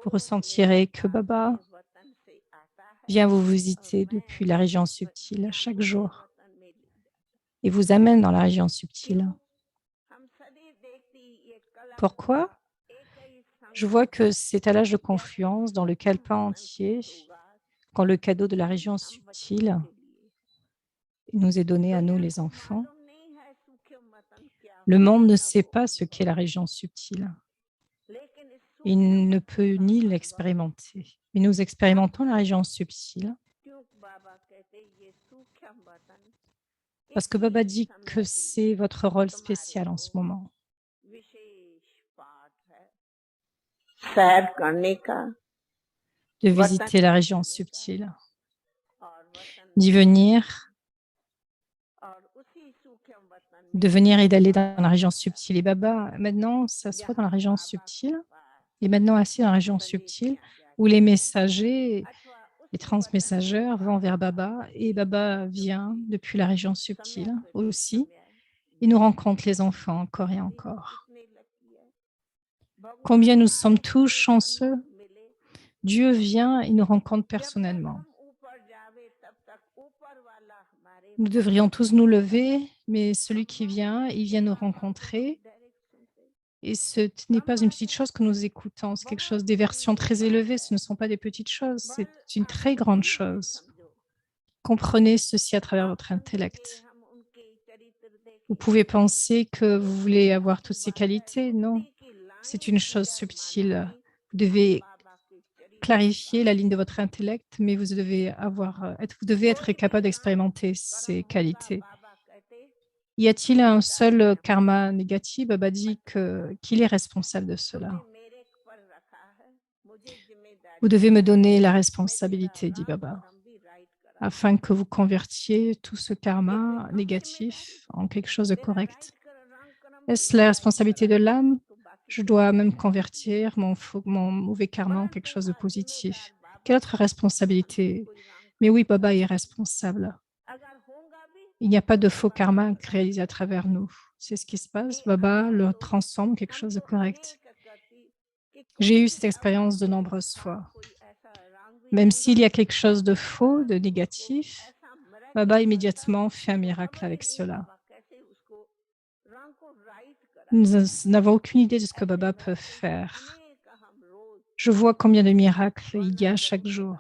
Speaker 1: Vous ressentirez que Baba
Speaker 5: के वतन से आता है
Speaker 1: vient vous visiter depuis la région subtile chaque jour
Speaker 5: वतन में ले जाता
Speaker 1: et vous amène dans la région subtile.
Speaker 5: हम शरीर देखती ये कलम
Speaker 1: Pourquoi?
Speaker 5: एक ही
Speaker 1: Je vois que c'est à l'âge de confluence dans le calepin entier, quand le cadeau de la région subtile nous est donné à nous les enfants. Le monde ne sait pas ce qu'est la région subtile. Il ne peut ni l'expérimenter. Mais nous expérimentons la région subtile parce que Baba dit que c'est votre rôle spécial en ce moment.
Speaker 5: सैर करने का
Speaker 1: De visiter la région subtile, d'y venir,
Speaker 5: और उसी सूक्ष्म वतन
Speaker 1: de venir et d'aller dans la région subtile. Et Baba, maintenant, s'assoit dans la région subtile. Il est maintenant assis dans la région subtile où les messagers, les transmessageurs vont vers Baba et Baba vient depuis la région subtile aussi. Il nous rencontre les enfants encore et encore. Combien nous sommes tous chanceux. Dieu vient et nous rencontre personnellement. Nous devrions tous nous lever, mais celui qui vient, il vient nous rencontrer. Et ce n'est pas une petite chose que nous écoutons, c'est quelque chose, des versions très élevées, ce ne sont pas des petites choses, c'est une très grande chose. Comprenez ceci à travers votre intellect. Vous pouvez penser que vous voulez avoir toutes ces qualités, non. C'est une chose subtile. Vous devez clarifier la ligne de votre intellect, mais vous devez être capable d'expérimenter ces qualités. Y a-t-il un seul karma négatif? Baba dit qu'il est responsable de cela. Vous devez me donner la responsabilité, dit Baba, afin que vous convertiez tout ce karma négatif en quelque chose de correct. Est-ce la responsabilité de l'âme? Je dois même convertir mon mauvais karma en quelque chose de positif. Quelle autre responsabilité Mais oui, Baba est responsable.
Speaker 5: अगर होगा भी
Speaker 1: Il n'y a pas de faux karma réalisé à travers nous. C'est ce qui se passe. Baba le transforme en quelque chose de correct. J'ai eu cette expérience de nombreuses fois. Même s'il y a quelque chose de faux, de négatif, Baba immédiatement fait un miracle avec cela. Nous n'avons aucune idée de ce que Baba peut faire. Je vois combien de miracles il y a chaque jour.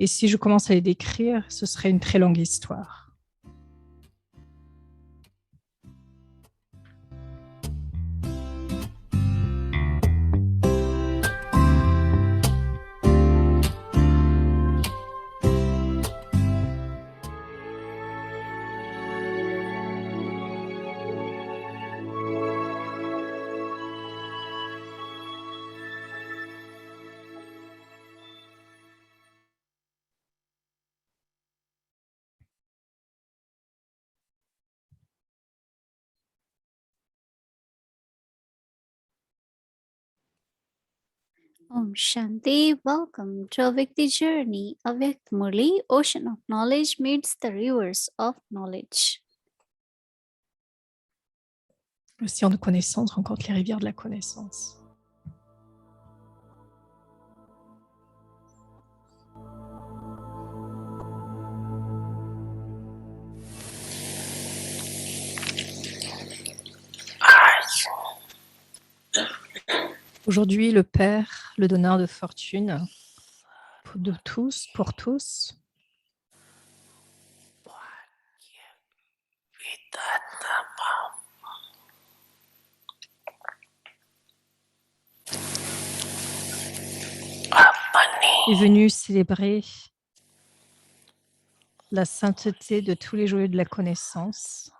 Speaker 1: Et si je commence à les décrire, ce serait une très longue histoire.
Speaker 3: Om Shanti. Welcome to Avyakti Journey. Avyakt Murli, Ocean of Knowledge meets the rivers of knowledge.
Speaker 1: L'océan de connaissance rencontre les rivières de la connaissance. Aujourd'hui, le Père, le donneur de fortune, de tous, pour tous, est venu célébrer la sainteté de tous les joyeux de la connaissance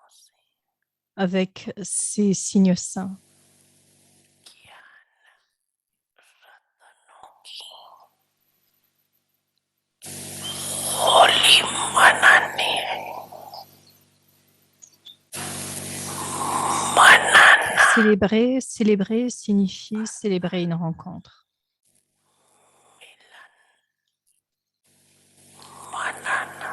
Speaker 1: avec ces signes saints.
Speaker 2: Holy Manani. Manana.
Speaker 1: Célébrer signifie célébrer une rencontre.
Speaker 2: Manana.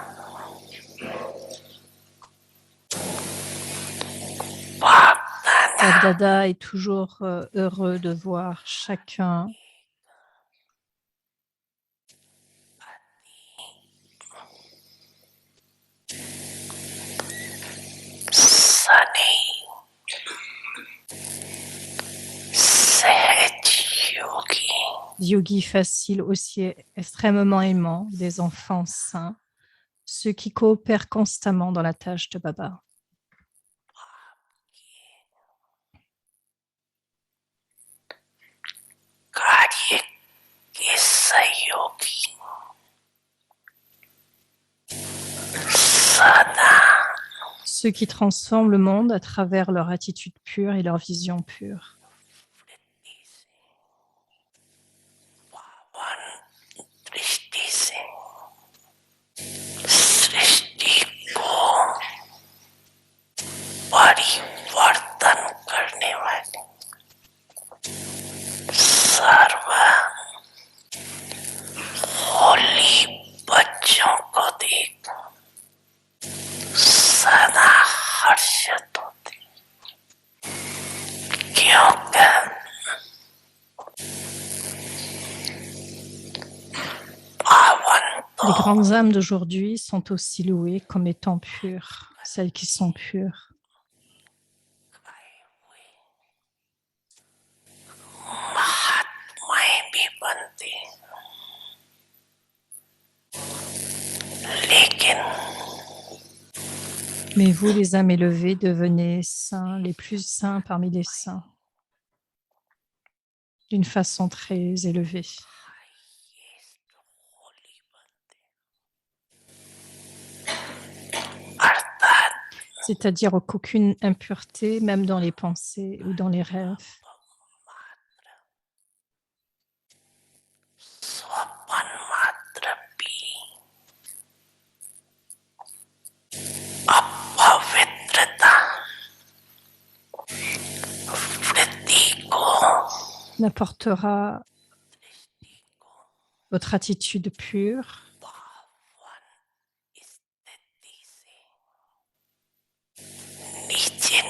Speaker 1: Dada est toujours heureux de voir chacun
Speaker 2: Sunny. Sage Yogi.
Speaker 1: yogi facile, aussi extrêmement aimant, des enfants saints, ceux qui coopèrent constamment dans la tâche de Baba.
Speaker 2: Karye Kisa Yogi. Sada.
Speaker 1: Ceux qui transforment le monde à travers leur attitude pure et leur vision pure.
Speaker 2: Srishti se. Srishti को परिवर्तन करने वाले सर्व होली बच्चों को देख सदा हर्षित होते क्योंकि
Speaker 1: Les grandes âmes d'aujourd'hui sont aussi louées comme étant pures, celles qui sont pures.
Speaker 2: महात्माएं भी बनते लेकिन
Speaker 1: Mais vous, les âmes élevées, devenez saints, les plus saints parmi les saints, d'une façon très élevée.
Speaker 2: अर्थात
Speaker 1: C'est-à-dire qu'aucune impureté, même dans les pensées ou dans les rêves,
Speaker 2: स्वपन मात्र भी अपवित्रता वृत्ति को
Speaker 1: n'apportera votre attitude pure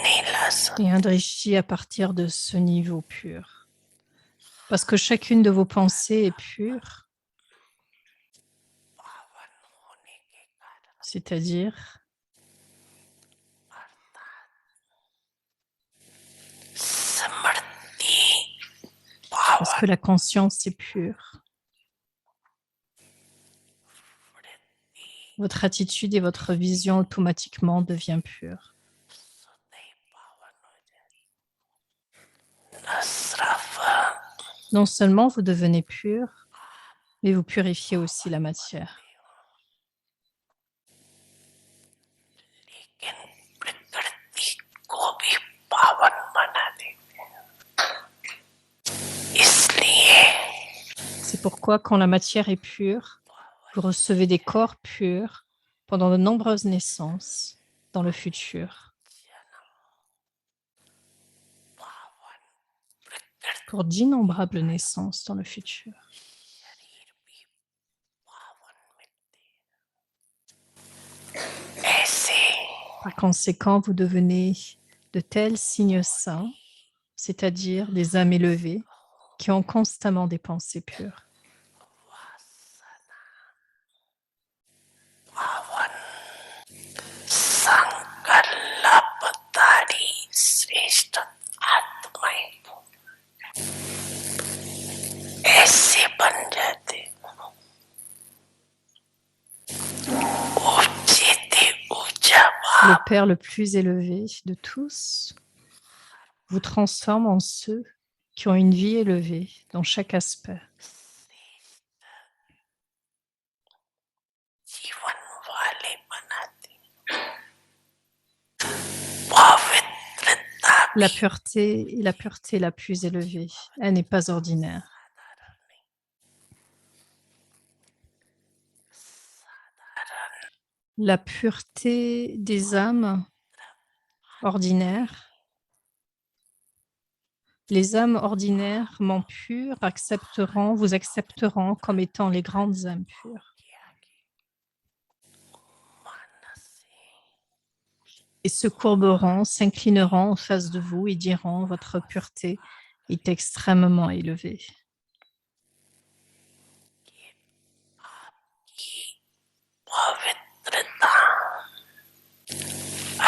Speaker 2: Nilas
Speaker 1: et un drishti à partir de ce niveau pur. Parce que chacune de vos pensées est pure, c'est-à-dire
Speaker 2: Smrti
Speaker 1: parce que la conscience est pure. Votre attitude et votre vision automatiquement devient pure.
Speaker 2: Nasrafa
Speaker 1: Non seulement vous devenez pur, mais vous purifiez aussi la matière.
Speaker 2: Prakriti को भी पावन बना देते इसलिए
Speaker 1: C'est pourquoi quand la matière est pure, vous recevez des corps purs pendant de nombreuses naissances dans le futur. Pour d'innombrables naissances dans le futur.
Speaker 2: ऐसे
Speaker 1: Par conséquent, vous devenez de tels signes saints, c'est-à-dire des âmes élevées qui ont constamment des pensées pures.
Speaker 2: पावन संकल्पधारी श्रेष्ठ आत्माएं ऐसे बन जाते ऊंचे थे ऊंचा
Speaker 1: Le
Speaker 2: भाव
Speaker 1: Père le plus élevé de tous vous transforme en ceux qui ont une vie élevée dans chaque aspect.
Speaker 2: जीवन वाले बनाते पवित्रता
Speaker 1: La pureté est la pureté la plus élevée. Elle n'est pas ordinaire. La pureté des âmes ordinaires, les âmes ordinairement pures vous accepteront comme étant les grandes âmes pures. Et se courberont, s'inclineront en face de vous et diront: votre pureté est extrêmement élevée.
Speaker 2: पवित्रता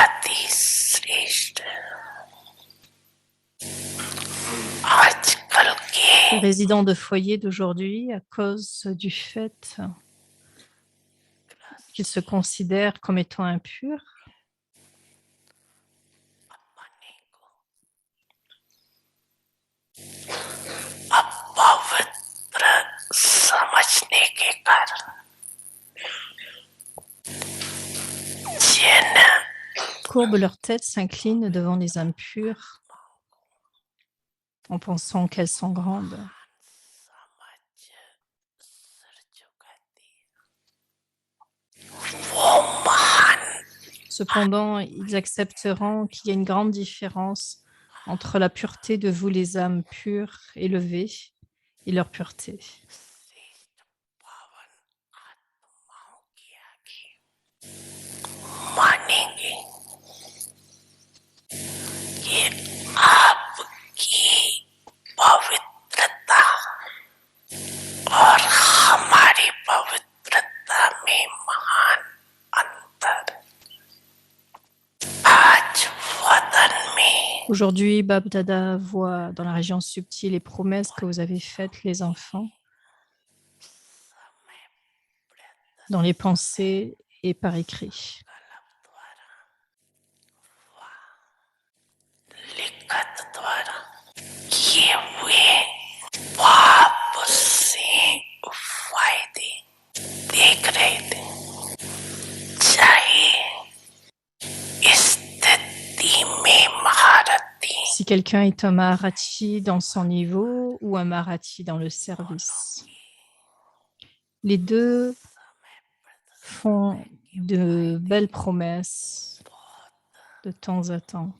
Speaker 2: अति श्रेष्ठ आजकल
Speaker 1: Les
Speaker 2: के
Speaker 1: résidents de foyer d'aujourd'hui, à cause du fait qu'ils se considèrent comme étant impurs,
Speaker 2: अपवित्र समझने के कारण जिन
Speaker 1: courbent leur tête, s'inclinent devant les âmes pures en pensant qu'elles sont grandes.
Speaker 2: वो महान
Speaker 1: Cependant, ils accepteront qu'il y a une grande différence entre la pureté de vous, les âmes pures, élevées, et leur pureté.
Speaker 2: मानेंगे ये आपकी पवित्रता और हमारी पवित्रता में महान अंतर आज वतन में
Speaker 1: Aujourd'hui, Bab Dada voit dans la région subtile les promesses que vous avez faites, les enfants, dans les pensées et par écrit.
Speaker 2: लिखत द्वारा किए हुए पाप से फायदे देख रहे थे चाहे स्थिति में महारथी
Speaker 1: Si quelqu'un est un Maharati dans son niveau ou un Maharati dans le service, les deux font de belles promesses de temps à temps.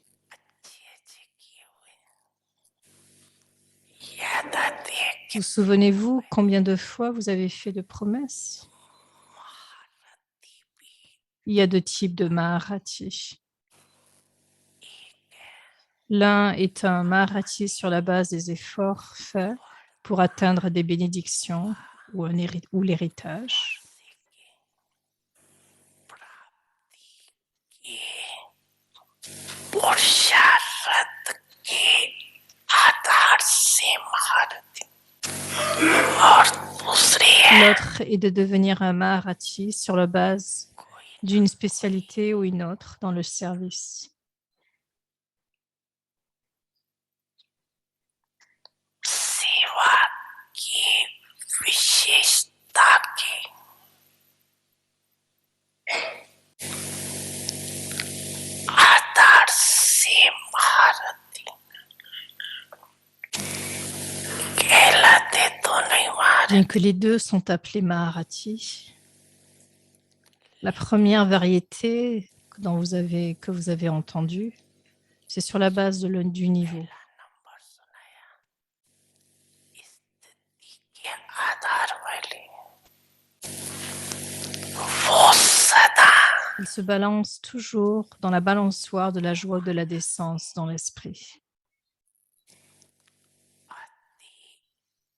Speaker 2: याद आती है कि
Speaker 1: Vous souvenez-vous combien de fois vous avez fait de promesses? Il y a deux types de Maharati. L'un est un Maharati sur la base des efforts faits pour atteindre des bénédictions ou l'héritage.
Speaker 2: पुरुषार्थ के आधार से महारथी और दूसरी है
Speaker 1: L'autre est de devenir un Maharati sur la base d'une spécialité ou une autre dans le service.
Speaker 2: सेवा की विशेषता के आधार से महारथी कहलाते तो नहीं महारथी
Speaker 1: Bien que les deux sont appelés Maharati, la première variété que vous avez entendue, c'est sur la base du niveau.
Speaker 2: Number सुनाया स्थिति के आधार वाले वो सदा
Speaker 1: Il se balance toujours dans la balançoire de la joie ou de la décence dans l'esprit.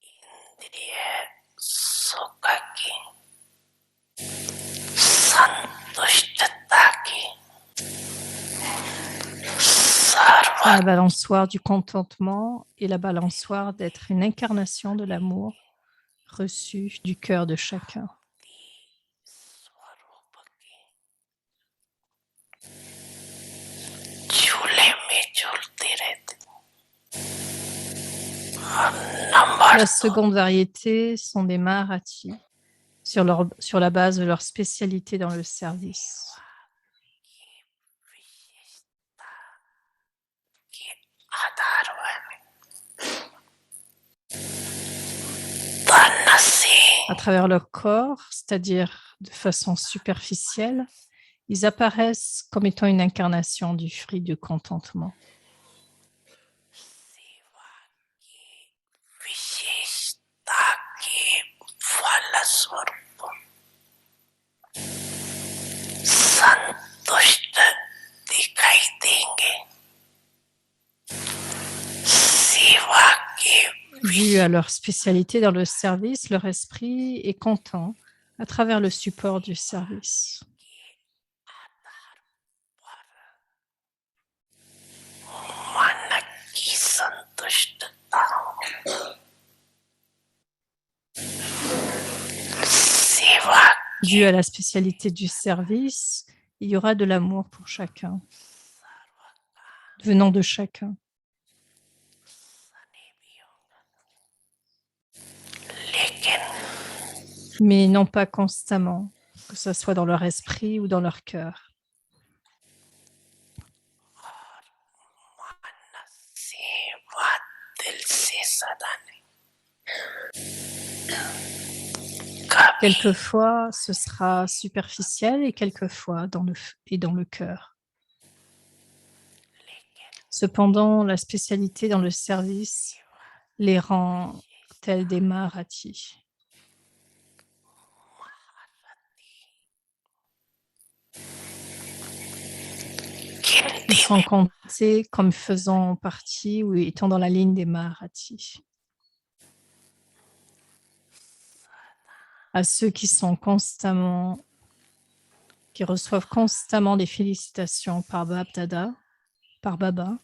Speaker 2: इंद्रिय सुख की संतुष्टता की सर्व
Speaker 1: La balançoire du contentement et la balançoire d'être une incarnation de l'amour reçu du cœur de chacun.
Speaker 2: स्वरूप की झूले में झूलते रहते और number
Speaker 1: La seconde variété sont des Maharatis sur la base de leur spécialité dans le service.
Speaker 2: के आधार वाले तन से
Speaker 1: À travers leur corps, c'est-à-dire de façon superficielle, ils apparaissent comme étant une incarnation du fruit du contentement.
Speaker 2: सेवा की विशेषता के फलस्वरूप संतुष्ट दिखाई देंगे सेवा के
Speaker 1: Dû à leur spécialité dans le service, leur esprit est content à travers le support du service.
Speaker 2: मन की संतुष्टता सेवा
Speaker 1: Dû à la spécialité du service, il y aura de l'amour pour chacun, venant de chacun.
Speaker 2: लेकिन
Speaker 1: Mais non pas constamment, que ce soit dans leur esprit ou dans leur cœur.
Speaker 2: सेवा दिल से सदा नहीं कभी
Speaker 1: Quelquefois, ce sera superficiel et quelquefois dans le cœur. Cependant, la spécialité dans le service les rend tels des Maharatis. Ils sont comptés comme faisant partie ou étant dans la ligne des Maharatis. À ceux qui reçoivent constamment des félicitations par Baba,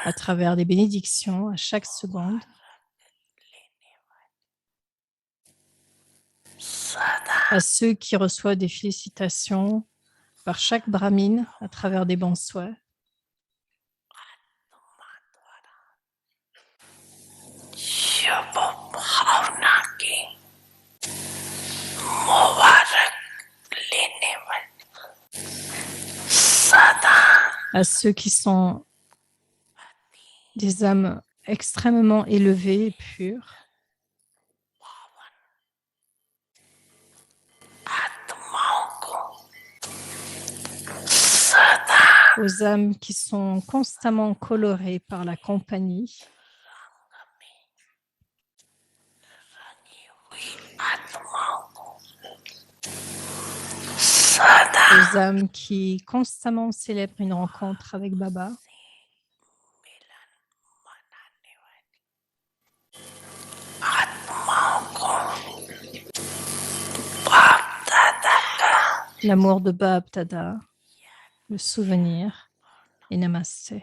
Speaker 1: à travers des bénédictions à chaque seconde, à ceux qui reçoivent des félicitations par chaque brahmine à travers des bons souhaits,
Speaker 2: शुभ भावना की मुबारक लेने वाले सदा
Speaker 1: à ceux qui sont des âmes extrêmement élevées et pures,
Speaker 2: आत्माओं को सदा
Speaker 1: aux âmes qui sont constamment colorées par la compagnie,
Speaker 2: हुई आत्माओं को Sada
Speaker 1: aux âmes qui constamment célèbrent une rencontre avec Baba.
Speaker 2: Milan Atmaon ko Bapdada ka
Speaker 1: L'amour de Bab Dada, le souvenir et Namasté.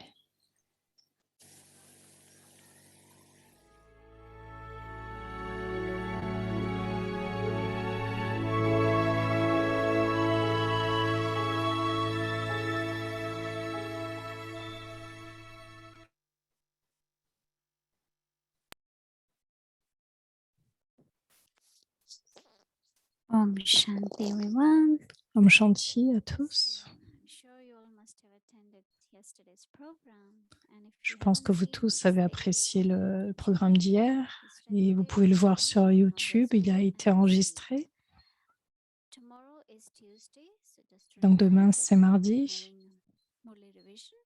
Speaker 3: Om Shanti, everyone.
Speaker 1: Om Shanti à tous.
Speaker 3: I'm sure you all must have attended yesterday's program. And if
Speaker 1: Je
Speaker 3: you
Speaker 1: pense que
Speaker 3: haven't
Speaker 1: vous
Speaker 3: seen
Speaker 1: tous
Speaker 3: this
Speaker 1: avez
Speaker 3: video,
Speaker 1: apprécié le programme d'hier
Speaker 3: it's
Speaker 1: et vous pouvez le voir
Speaker 3: recorded
Speaker 1: sur YouTube. Il a
Speaker 3: on
Speaker 1: été
Speaker 3: August
Speaker 1: enregistré.
Speaker 3: 8th. Tomorrow is Tuesday, so just to
Speaker 1: Donc demain,
Speaker 3: remind
Speaker 1: c'est
Speaker 3: that we'll be
Speaker 1: mardi.
Speaker 3: having Murli revision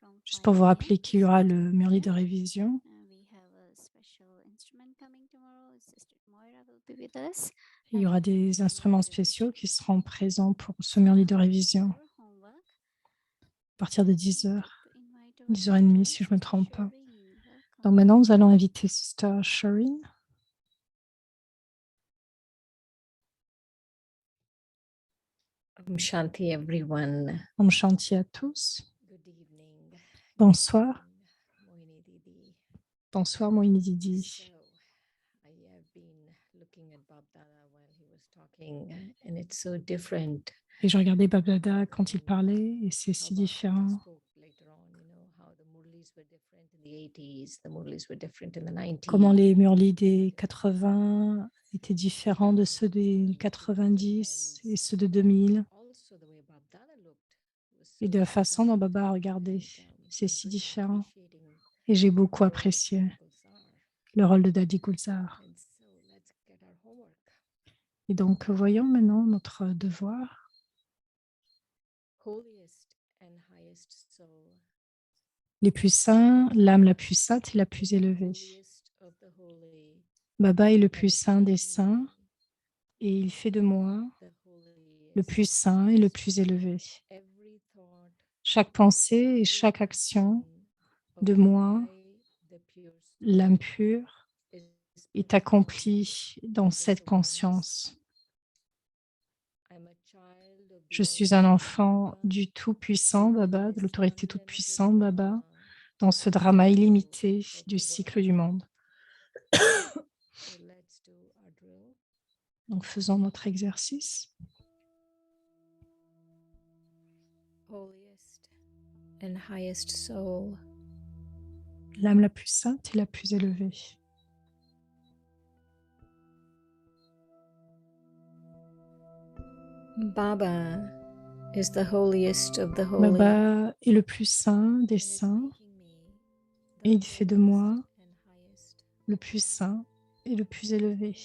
Speaker 3: from
Speaker 1: Juste
Speaker 3: 5
Speaker 1: pour vous
Speaker 3: p.m.
Speaker 1: rappeler
Speaker 3: to
Speaker 1: qu'il y aura
Speaker 3: 6:30
Speaker 1: le Murli de
Speaker 3: p.m.
Speaker 1: révision.
Speaker 3: We have a special instrument coming tomorrow. Sister Moira will be with us.
Speaker 1: Il y aura des instruments spéciaux qui seront présents pour ce Murli de révision
Speaker 3: Our homework.
Speaker 1: à partir de
Speaker 3: I'd
Speaker 1: 10
Speaker 3: like
Speaker 1: heures,
Speaker 3: to invite our
Speaker 1: 10h30 si
Speaker 3: teacher,
Speaker 1: je ne me
Speaker 3: Sister
Speaker 1: trompe pas.
Speaker 3: Shireen.
Speaker 1: Donc
Speaker 3: Welcome.
Speaker 1: maintenant, nous allons inviter Sister Shireen.
Speaker 6: Om Shanti, everyone.
Speaker 1: Om Shanti à tous.
Speaker 6: Good evening.
Speaker 1: Bonsoir.
Speaker 6: Moini Didi.
Speaker 1: Bonsoir, Moini Didi.
Speaker 6: So, I have been looking at Bab Dada while he was talking, and it's so different.
Speaker 1: Et je regardais Bab Dada quand il parlait et c'est
Speaker 6: How
Speaker 1: si
Speaker 6: Bab Dada
Speaker 1: différent.
Speaker 6: spoke later on, how the Murlis were different in the 80s, the Murlis were different in the 90s.
Speaker 1: Comment les Murlis des 80 étaient différents de ceux des 90 et ceux de 2000.
Speaker 6: Also, the way Bab Dada looked was
Speaker 1: Et
Speaker 6: so
Speaker 1: de la façon dont
Speaker 6: different.
Speaker 1: Baba a regardé, c'est
Speaker 6: I'm
Speaker 1: si
Speaker 6: really
Speaker 1: différent.
Speaker 6: appreciating
Speaker 1: Et j'ai beaucoup
Speaker 6: the role of
Speaker 1: apprécié
Speaker 6: Dada Gulzar.
Speaker 1: le rôle de Dadi Gulzar.
Speaker 6: And so, let's get our homework.
Speaker 1: Et donc, voyons maintenant notre devoir.
Speaker 6: Holiest and highest soul,
Speaker 1: Les plus saints, l'âme la plus sainte et la plus élevée.
Speaker 6: holiest of the holy,
Speaker 1: Baba est le
Speaker 6: that
Speaker 1: plus
Speaker 6: is
Speaker 1: saint des
Speaker 6: making
Speaker 1: saints
Speaker 6: me
Speaker 1: et il fait de moi
Speaker 6: the
Speaker 1: le
Speaker 6: holiest.
Speaker 1: plus saint et le plus élevé.
Speaker 6: Every thought,
Speaker 1: Chaque pensée et
Speaker 6: every
Speaker 1: chaque action
Speaker 6: action
Speaker 1: de
Speaker 6: of
Speaker 1: moi,
Speaker 6: I, the pure soul,
Speaker 1: l'âme pure,
Speaker 6: is
Speaker 1: est
Speaker 6: performed
Speaker 1: accomplie dans
Speaker 6: in this
Speaker 1: cette
Speaker 6: awareness.
Speaker 1: conscience.
Speaker 6: I'm a child of the
Speaker 1: Je suis un
Speaker 6: Almighty
Speaker 1: enfant
Speaker 6: Baba,
Speaker 1: du Tout-Puissant Baba, de
Speaker 6: within this
Speaker 1: l'autorité
Speaker 6: unlimited
Speaker 1: toute-puissante Baba,
Speaker 6: drama
Speaker 1: dans ce drama illimité
Speaker 6: of
Speaker 1: du
Speaker 6: the
Speaker 1: cycle du
Speaker 6: world.
Speaker 1: monde.
Speaker 6: So let's do our drill.
Speaker 1: Donc faisons notre exercice.
Speaker 6: Holiest and highest soul,
Speaker 1: L'âme la plus sainte et la plus élevée.
Speaker 6: Baba is the holiest of the holy.
Speaker 1: Baba est le plus saint des
Speaker 6: and is
Speaker 1: saints
Speaker 6: making me the
Speaker 1: et il fait de
Speaker 6: holiest
Speaker 1: moi
Speaker 6: and highest.
Speaker 1: le plus saint et le plus élevé.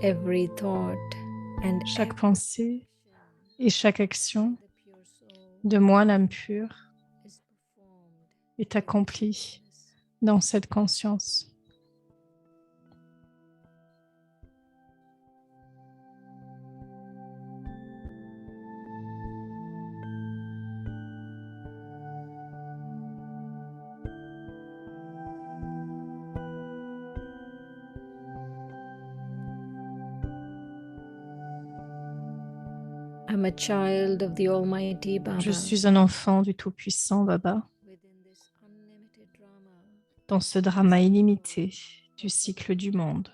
Speaker 6: Every thought and
Speaker 1: Chaque
Speaker 6: every
Speaker 1: pensée
Speaker 6: action
Speaker 1: et chaque
Speaker 6: of
Speaker 1: action
Speaker 6: the pure soul
Speaker 1: de moi, l'âme pure,
Speaker 6: is performed
Speaker 1: est
Speaker 6: in this
Speaker 1: accomplie
Speaker 6: awareness.
Speaker 1: dans cette conscience.
Speaker 6: I'm a child of the Almighty Baba.
Speaker 1: Je suis un enfant du Tout-Puissant Baba,
Speaker 6: Within this unlimited drama
Speaker 1: dans ce drama illimité du cycle du monde.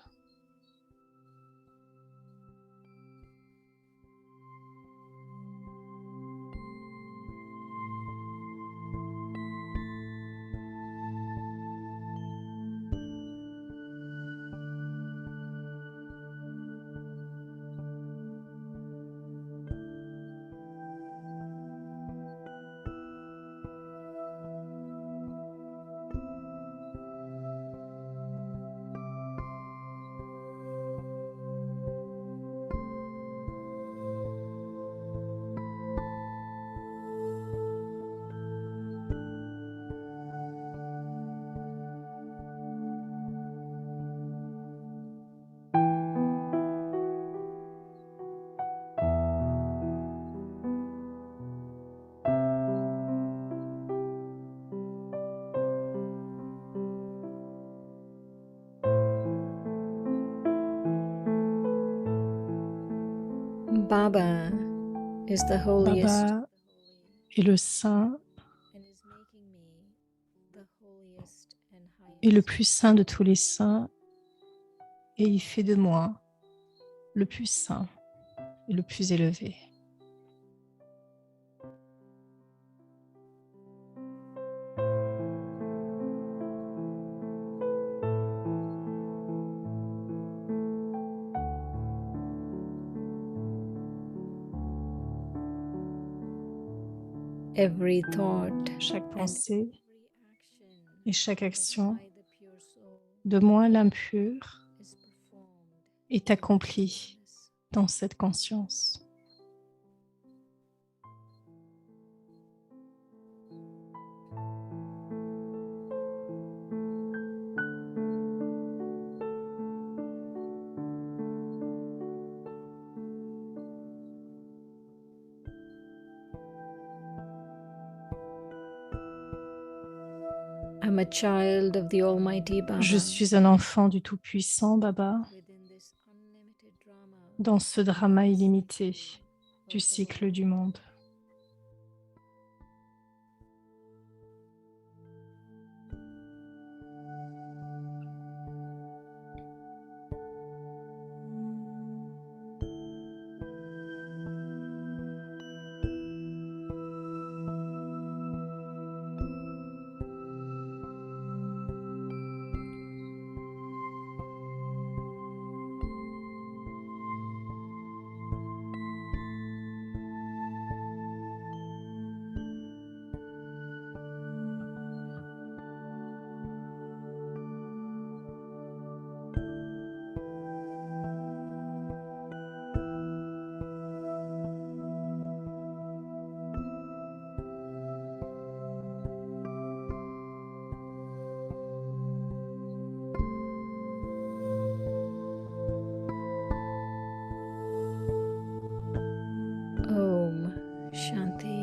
Speaker 6: Baba is the holiest
Speaker 1: Baba est le saint
Speaker 6: and is making me the holiest and
Speaker 1: et le
Speaker 6: highest.
Speaker 1: plus saint de tous les saints, et il fait de moi le plus saint et le plus élevé.
Speaker 6: Every thought
Speaker 1: Chaque
Speaker 6: and
Speaker 1: pensée
Speaker 6: every action
Speaker 1: et chaque
Speaker 6: of
Speaker 1: action
Speaker 6: I, the pure soul,
Speaker 1: de moi l'impur
Speaker 6: is performed
Speaker 1: est
Speaker 6: in
Speaker 1: accomplie
Speaker 6: consciousness.
Speaker 1: dans cette conscience.
Speaker 6: I'm a child of the Almighty Baba.
Speaker 1: Je suis un enfant du Tout-Puissant, Baba,
Speaker 6: Within this unlimited drama
Speaker 1: dans ce drama illimité du
Speaker 6: of the
Speaker 1: cycle
Speaker 6: world.
Speaker 1: du monde.
Speaker 6: Om Shanti.